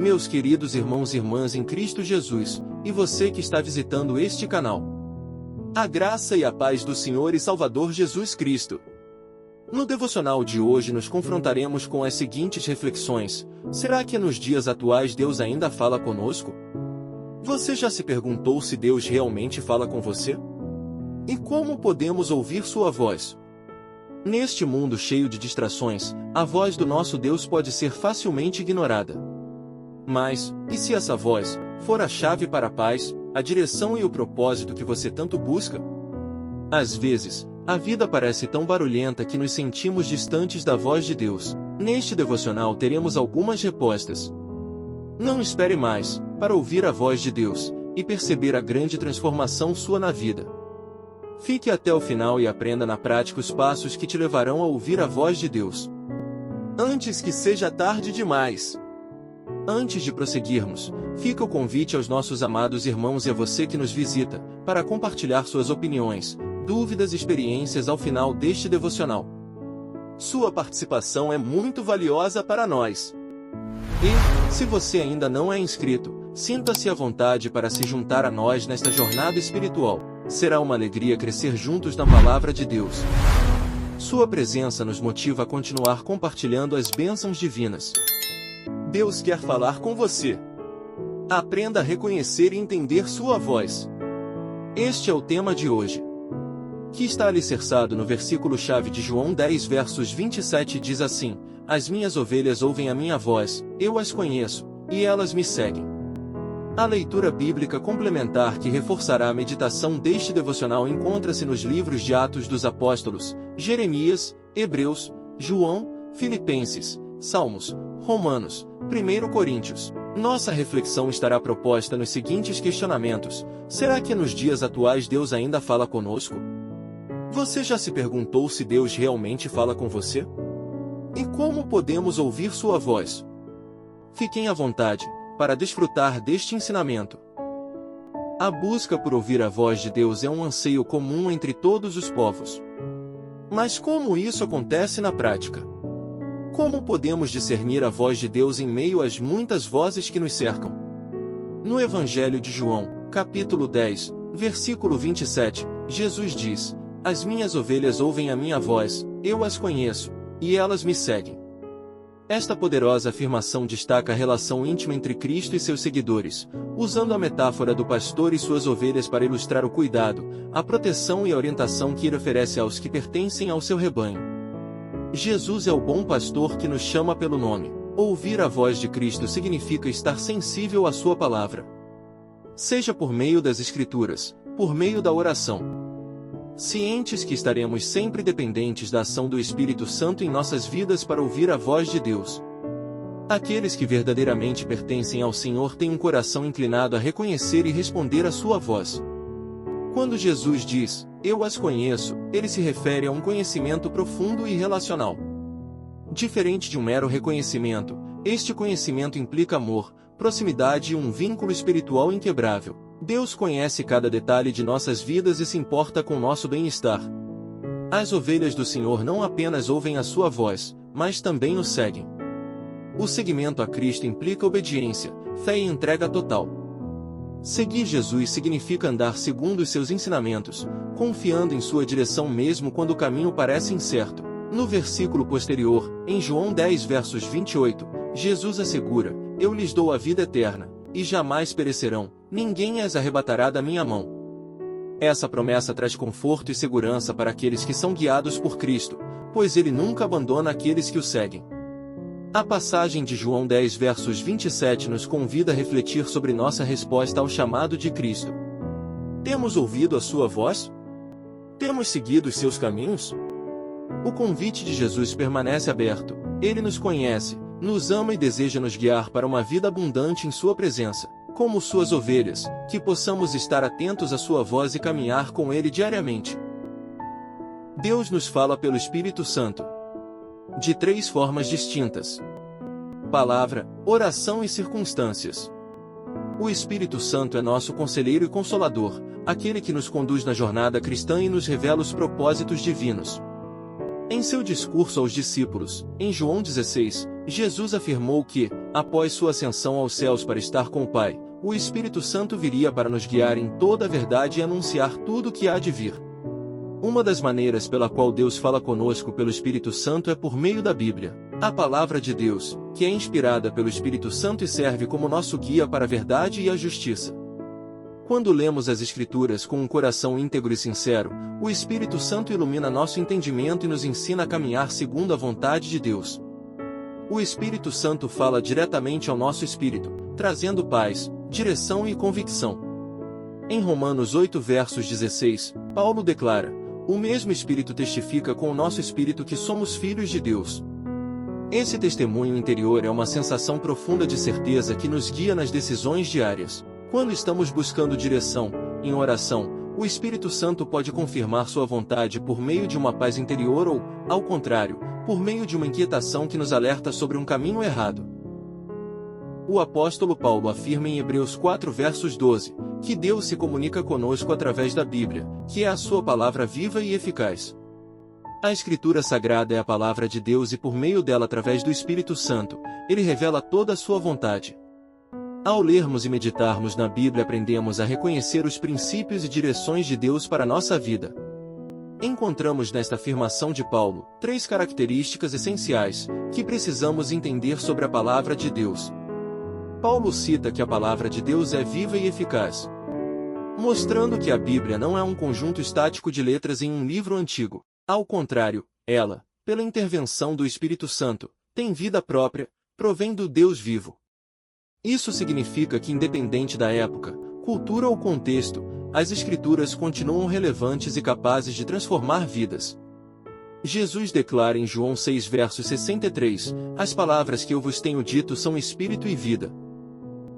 Meus queridos irmãos e irmãs em Cristo Jesus, e você que está visitando este canal. A graça e a paz do Senhor e Salvador Jesus Cristo. No devocional de hoje nos confrontaremos com as seguintes reflexões. Será que nos dias atuais Deus ainda fala conosco? Você já se perguntou se Deus realmente fala com você? E como podemos ouvir sua voz? Neste mundo cheio de distrações, a voz do nosso Deus pode ser facilmente ignorada. Mas, e se essa voz for a chave para a paz, a direção e o propósito que você tanto busca? Às vezes, a vida parece tão barulhenta que nos sentimos distantes da voz de Deus. Neste devocional teremos algumas respostas. Não espere mais, para ouvir a voz de Deus, e perceber a grande transformação sua na vida. Fique até o final e aprenda na prática os passos que te levarão a ouvir a voz de Deus. Antes que seja tarde demais. Antes de prosseguirmos, fica o convite aos nossos amados irmãos e a você que nos visita, para compartilhar suas opiniões, dúvidas e experiências ao final deste devocional. Sua participação é muito valiosa para nós. E, se você ainda não é inscrito, sinta-se à vontade para se juntar a nós nesta jornada espiritual. Será uma alegria crescer juntos na Palavra de Deus. Sua presença nos motiva a continuar compartilhando as bênçãos divinas. Deus quer falar com você. Aprenda a reconhecer e entender sua voz. Este é o tema de hoje, que está alicerçado no versículo-chave de João 10 versos 27 diz assim: As minhas ovelhas ouvem a minha voz, eu as conheço, e elas me seguem. A leitura bíblica complementar que reforçará a meditação deste devocional encontra-se nos livros de Atos dos Apóstolos, Jeremias, Hebreus, João, Filipenses, Salmos, Romanos, 1 Coríntios. Nossa reflexão estará proposta nos seguintes questionamentos. Será que nos dias atuais Deus ainda fala conosco? Você já se perguntou se Deus realmente fala com você? E como podemos ouvir sua voz? Fiquem à vontade, para desfrutar deste ensinamento. A busca por ouvir a voz de Deus é um anseio comum entre todos os povos. Mas como isso acontece na prática? Como podemos discernir a voz de Deus em meio às muitas vozes que nos cercam? No Evangelho de João, capítulo 10, versículo 27, Jesus diz: As minhas ovelhas ouvem a minha voz, eu as conheço, e elas me seguem. Esta poderosa afirmação destaca a relação íntima entre Cristo e seus seguidores, usando a metáfora do pastor e suas ovelhas para ilustrar o cuidado, a proteção e a orientação que ele oferece aos que pertencem ao seu rebanho. Jesus é o bom pastor que nos chama pelo nome. Ouvir a voz de Cristo significa estar sensível à sua palavra. Seja por meio das Escrituras, por meio da oração. Cientes que estaremos sempre dependentes da ação do Espírito Santo em nossas vidas para ouvir a voz de Deus. Aqueles que verdadeiramente pertencem ao Senhor têm um coração inclinado a reconhecer e responder à sua voz. Quando Jesus diz, eu as conheço, ele se refere a um conhecimento profundo e relacional. Diferente de um mero reconhecimento, este conhecimento implica amor, proximidade e um vínculo espiritual inquebrável. Deus conhece cada detalhe de nossas vidas e se importa com nosso bem-estar. As ovelhas do Senhor não apenas ouvem a sua voz, mas também o seguem. O seguimento a Cristo implica obediência, fé e entrega total. Seguir Jesus significa andar segundo os seus ensinamentos, confiando em sua direção mesmo quando o caminho parece incerto. No versículo posterior, em João 10 versos 28, Jesus assegura, eu lhes dou a vida eterna, e jamais perecerão, ninguém as arrebatará da minha mão. Essa promessa traz conforto e segurança para aqueles que são guiados por Cristo, pois ele nunca abandona aqueles que o seguem. A passagem de João 10 versos 27 nos convida a refletir sobre nossa resposta ao chamado de Cristo. Temos ouvido a sua voz? Temos seguido os seus caminhos? O convite de Jesus permanece aberto. Ele nos conhece, nos ama e deseja nos guiar para uma vida abundante em sua presença, como suas ovelhas, que possamos estar atentos à sua voz e caminhar com ele diariamente. Deus nos fala pelo Espírito Santo de 3 formas distintas: palavra, oração e circunstâncias. O Espírito Santo é nosso conselheiro e consolador, aquele que nos conduz na jornada cristã e nos revela os propósitos divinos. Em seu discurso aos discípulos, em João 16, Jesus afirmou que, após sua ascensão aos céus para estar com o Pai, o Espírito Santo viria para nos guiar em toda a verdade e anunciar tudo o que há de vir. Uma das maneiras pela qual Deus fala conosco pelo Espírito Santo é por meio da Bíblia, a Palavra de Deus, que é inspirada pelo Espírito Santo e serve como nosso guia para a verdade e a justiça. Quando lemos as Escrituras com um coração íntegro e sincero, o Espírito Santo ilumina nosso entendimento e nos ensina a caminhar segundo a vontade de Deus. O Espírito Santo fala diretamente ao nosso espírito, trazendo paz, direção e convicção. Em Romanos 8 versos 16, Paulo declara: "O mesmo Espírito testifica com o nosso espírito que somos filhos de Deus." Esse testemunho interior é uma sensação profunda de certeza que nos guia nas decisões diárias. Quando estamos buscando direção, em oração, o Espírito Santo pode confirmar sua vontade por meio de uma paz interior ou, ao contrário, por meio de uma inquietação que nos alerta sobre um caminho errado. O apóstolo Paulo afirma em Hebreus 4 versos 12, que Deus se comunica conosco através da Bíblia, que é a sua palavra viva e eficaz. A Escritura Sagrada é a palavra de Deus e por meio dela, através do Espírito Santo, ele revela toda a sua vontade. Ao lermos e meditarmos na Bíblia, aprendemos a reconhecer os princípios e direções de Deus para a nossa vida. Encontramos nesta afirmação de Paulo 3 características essenciais que precisamos entender sobre a palavra de Deus. Paulo cita que a palavra de Deus é viva e eficaz, mostrando que a Bíblia não é um conjunto estático de letras em um livro antigo. Ao contrário, ela, pela intervenção do Espírito Santo, tem vida própria, provém do Deus vivo. Isso significa que, independente da época, cultura ou contexto, as Escrituras continuam relevantes e capazes de transformar vidas. Jesus declara em João 6 verso 63, "As palavras que eu vos tenho dito são espírito e vida",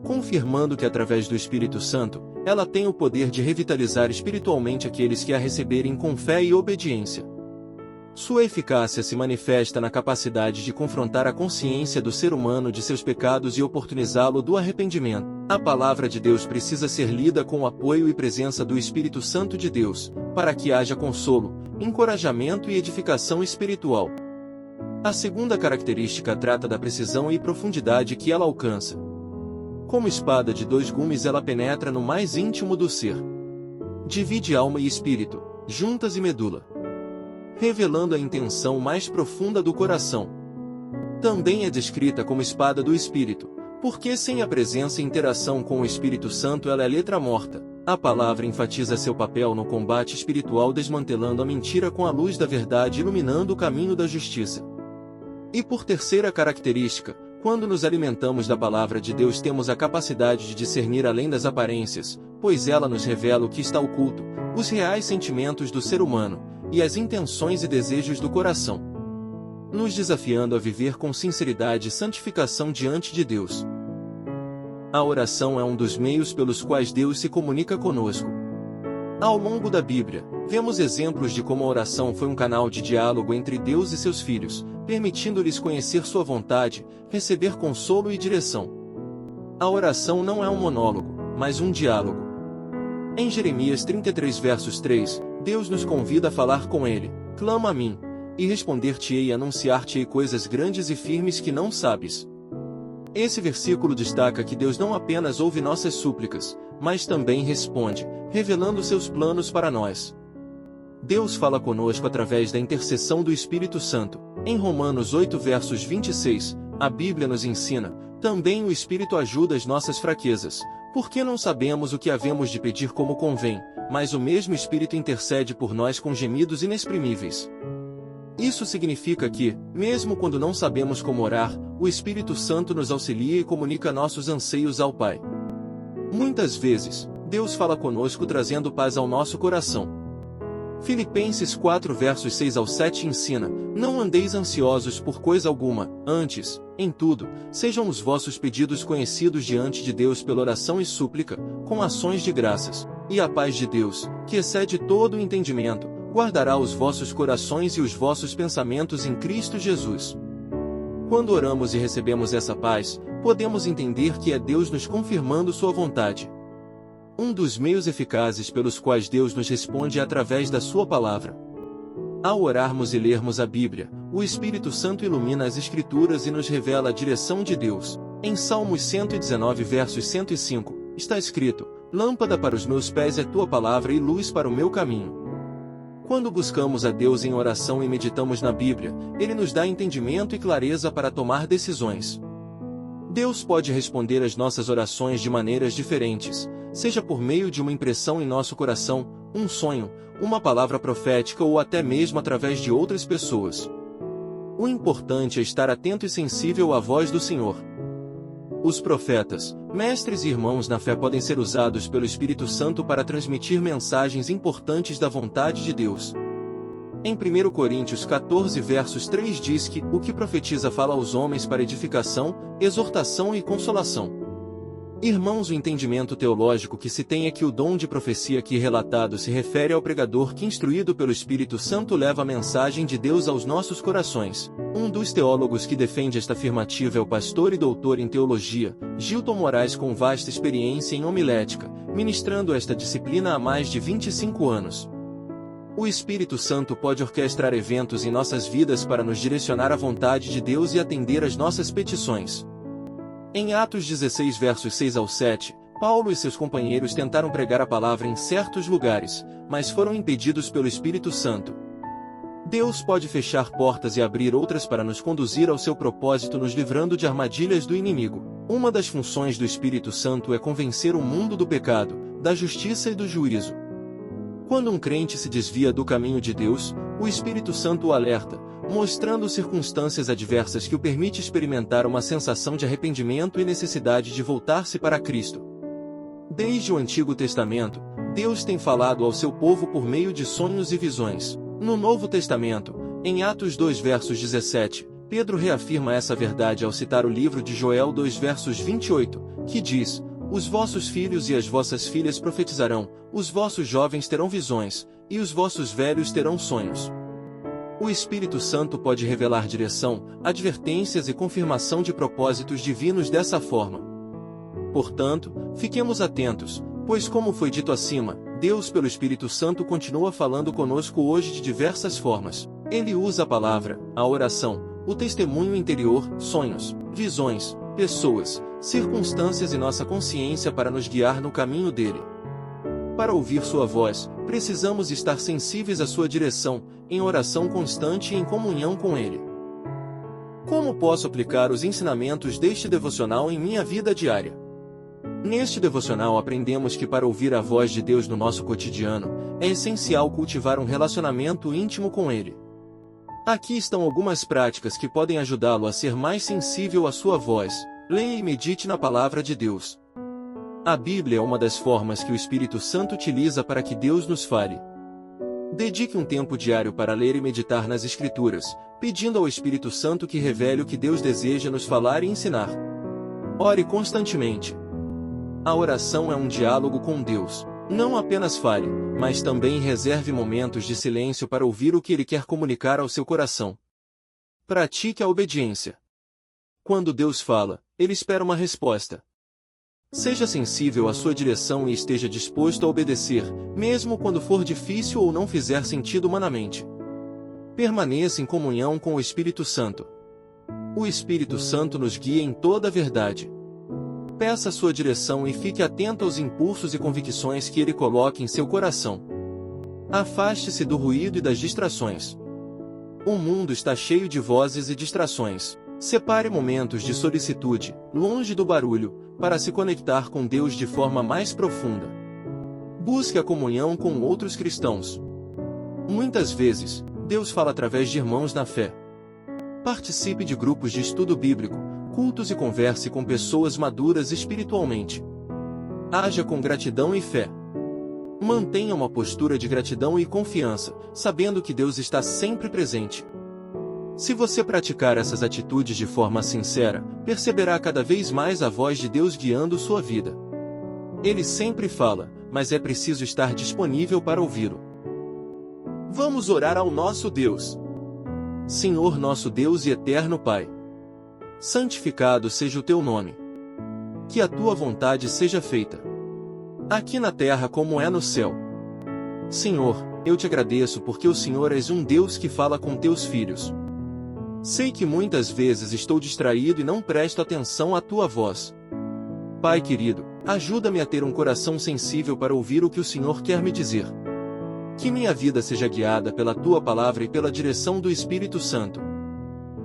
confirmando que através do Espírito Santo, ela tem o poder de revitalizar espiritualmente aqueles que a receberem com fé e obediência. Sua eficácia se manifesta na capacidade de confrontar a consciência do ser humano de seus pecados e oportunizá-lo do arrependimento. A palavra de Deus precisa ser lida com o apoio e presença do Espírito Santo de Deus, para que haja consolo, encorajamento e edificação espiritual. A segunda característica trata da precisão e profundidade que ela alcança. Como espada de 2 gumes, ela penetra no mais íntimo do ser. Divide alma e espírito, juntas e medula, revelando a intenção mais profunda do coração. Também é descrita como espada do Espírito, porque sem a presença e interação com o Espírito Santo ela é letra morta. A palavra enfatiza seu papel no combate espiritual, desmantelando a mentira com a luz da verdade, iluminando o caminho da justiça. E por terceira característica, quando nos alimentamos da palavra de Deus, temos a capacidade de discernir além das aparências, pois ela nos revela o que está oculto, os reais sentimentos do ser humano, e as intenções e desejos do coração, nos desafiando a viver com sinceridade e santificação diante de Deus. A oração é um dos meios pelos quais Deus se comunica conosco. Ao longo da Bíblia, vemos exemplos de como a oração foi um canal de diálogo entre Deus e seus filhos, permitindo-lhes conhecer sua vontade, receber consolo e direção. A oração não é um monólogo, mas um diálogo. Em Jeremias 33 versos 3, Deus nos convida a falar com Ele: "Clama a mim, e responder-te-ei e anunciar-te-ei coisas grandes e firmes que não sabes." Esse versículo destaca que Deus não apenas ouve nossas súplicas, mas também responde, revelando seus planos para nós. Deus fala conosco através da intercessão do Espírito Santo. Em Romanos 8 versos 26, a Bíblia nos ensina: "Também o Espírito ajuda as nossas fraquezas, porque não sabemos o que havemos de pedir como convém, mas o mesmo Espírito intercede por nós com gemidos inexprimíveis." Isso significa que, mesmo quando não sabemos como orar, o Espírito Santo nos auxilia e comunica nossos anseios ao Pai. Muitas vezes, Deus fala conosco trazendo paz ao nosso coração. Filipenses 4 versos 6 ao 7 ensina: "Não andeis ansiosos por coisa alguma, antes, em tudo, sejam os vossos pedidos conhecidos diante de Deus pela oração e súplica, com ações de graças, e a paz de Deus, que excede todo o entendimento, guardará os vossos corações e os vossos pensamentos em Cristo Jesus." Quando oramos e recebemos essa paz, podemos entender que é Deus nos confirmando sua vontade. Um dos meios eficazes pelos quais Deus nos responde é através da sua palavra. Ao orarmos e lermos a Bíblia, o Espírito Santo ilumina as Escrituras e nos revela a direção de Deus. Em Salmos 119 versos 105, está escrito: Lâmpada para os meus pés é tua palavra e luz para o meu caminho. Quando buscamos a Deus em oração e meditamos na Bíblia, Ele nos dá entendimento e clareza para tomar decisões. Deus pode responder às nossas orações de maneiras diferentes, seja por meio de uma impressão em nosso coração, um sonho, uma palavra profética ou até mesmo através de outras pessoas. O importante é estar atento e sensível à voz do Senhor. Os profetas, mestres e irmãos na fé podem ser usados pelo Espírito Santo para transmitir mensagens importantes da vontade de Deus. Em 1 Coríntios 14 versos 3 diz que o que profetiza fala aos homens para edificação, exortação e consolação. Irmãos, o entendimento teológico que se tem é que o dom de profecia aqui relatado se refere ao pregador que, instruído pelo Espírito Santo, leva a mensagem de Deus aos nossos corações. Um dos teólogos que defende esta afirmativa é o pastor e doutor em teologia, Gilton Moraes, com vasta experiência em homilética, ministrando esta disciplina há mais de 25 anos. O Espírito Santo pode orquestrar eventos em nossas vidas para nos direcionar à vontade de Deus e atender às nossas petições. Em Atos 16 versos 6 ao 7, Paulo e seus companheiros tentaram pregar a palavra em certos lugares, mas foram impedidos pelo Espírito Santo. Deus pode fechar portas e abrir outras para nos conduzir ao seu propósito, nos livrando de armadilhas do inimigo. Uma das funções do Espírito Santo é convencer o mundo do pecado, da justiça e do juízo. Quando um crente se desvia do caminho de Deus, o Espírito Santo o alerta, mostrando circunstâncias adversas que o permite experimentar uma sensação de arrependimento e necessidade de voltar-se para Cristo. Desde o Antigo Testamento, Deus tem falado ao seu povo por meio de sonhos e visões. No Novo Testamento, em Atos 2 versos 17, Pedro reafirma essa verdade ao citar o livro de Joel 2 versos 28, que diz: Os vossos filhos e as vossas filhas profetizarão, os vossos jovens terão visões, e os vossos velhos terão sonhos. O Espírito Santo pode revelar direção, advertências e confirmação de propósitos divinos dessa forma. Portanto, fiquemos atentos, pois, como foi dito acima, Deus pelo Espírito Santo continua falando conosco hoje de diversas formas. Ele usa a palavra, a oração, o testemunho interior, sonhos, visões, pessoas, circunstâncias e nossa consciência para nos guiar no caminho dele. Para ouvir sua voz, precisamos estar sensíveis à sua direção, em oração constante e em comunhão com ele. Como posso aplicar os ensinamentos deste devocional em minha vida diária? Neste devocional aprendemos que para ouvir a voz de Deus no nosso cotidiano, é essencial cultivar um relacionamento íntimo com ele. Aqui estão algumas práticas que podem ajudá-lo a ser mais sensível à sua voz. Leia e medite na palavra de Deus. A Bíblia é uma das formas que o Espírito Santo utiliza para que Deus nos fale. Dedique um tempo diário para ler e meditar nas Escrituras, pedindo ao Espírito Santo que revele o que Deus deseja nos falar e ensinar. Ore constantemente. A oração é um diálogo com Deus. Não apenas fale, mas também reserve momentos de silêncio para ouvir o que Ele quer comunicar ao seu coração. Pratique a obediência. Quando Deus fala, Ele espera uma resposta. Seja sensível à sua direção e esteja disposto a obedecer, mesmo quando for difícil ou não fizer sentido humanamente. Permaneça em comunhão com o Espírito Santo. O Espírito Santo nos guia em toda a verdade. Peça sua direção e fique atento aos impulsos e convicções que Ele coloque em seu coração. Afaste-se do ruído e das distrações. O mundo está cheio de vozes e distrações. Separe momentos de solicitude, longe do barulho, para se conectar com Deus de forma mais profunda. Busque a comunhão com outros cristãos. Muitas vezes, Deus fala através de irmãos na fé. Participe de grupos de estudo bíblico, cultos e converse com pessoas maduras espiritualmente. Haja com gratidão e fé. Mantenha uma postura de gratidão e confiança, sabendo que Deus está sempre presente. Se você praticar essas atitudes de forma sincera, perceberá cada vez mais a voz de Deus guiando sua vida. Ele sempre fala, mas é preciso estar disponível para ouvi-lo. Vamos orar ao nosso Deus. Senhor nosso Deus e eterno Pai, santificado seja o teu nome. Que a tua vontade seja feita, aqui na terra como é no céu. Senhor, eu te agradeço porque o Senhor és um Deus que fala com teus filhos. Sei que muitas vezes estou distraído e não presto atenção à tua voz. Pai querido, ajuda-me a ter um coração sensível para ouvir o que o Senhor quer me dizer. Que minha vida seja guiada pela tua palavra e pela direção do Espírito Santo.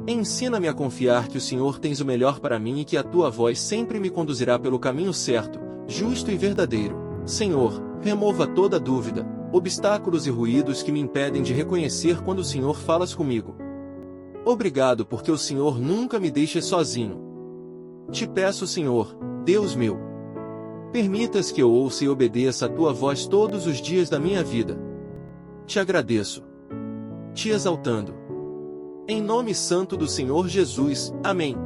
Ensina-me a confiar que o Senhor tens o melhor para mim e que a tua voz sempre me conduzirá pelo caminho certo, justo e verdadeiro. Senhor, remova toda dúvida, obstáculos e ruídos que me impedem de reconhecer quando o Senhor falas comigo. Obrigado porque o Senhor nunca me deixa sozinho. Te peço, Senhor, Deus meu, permitas que eu ouça e obedeça a tua voz todos os dias da minha vida. Te agradeço, te exaltando. Em nome santo do Senhor Jesus, amém.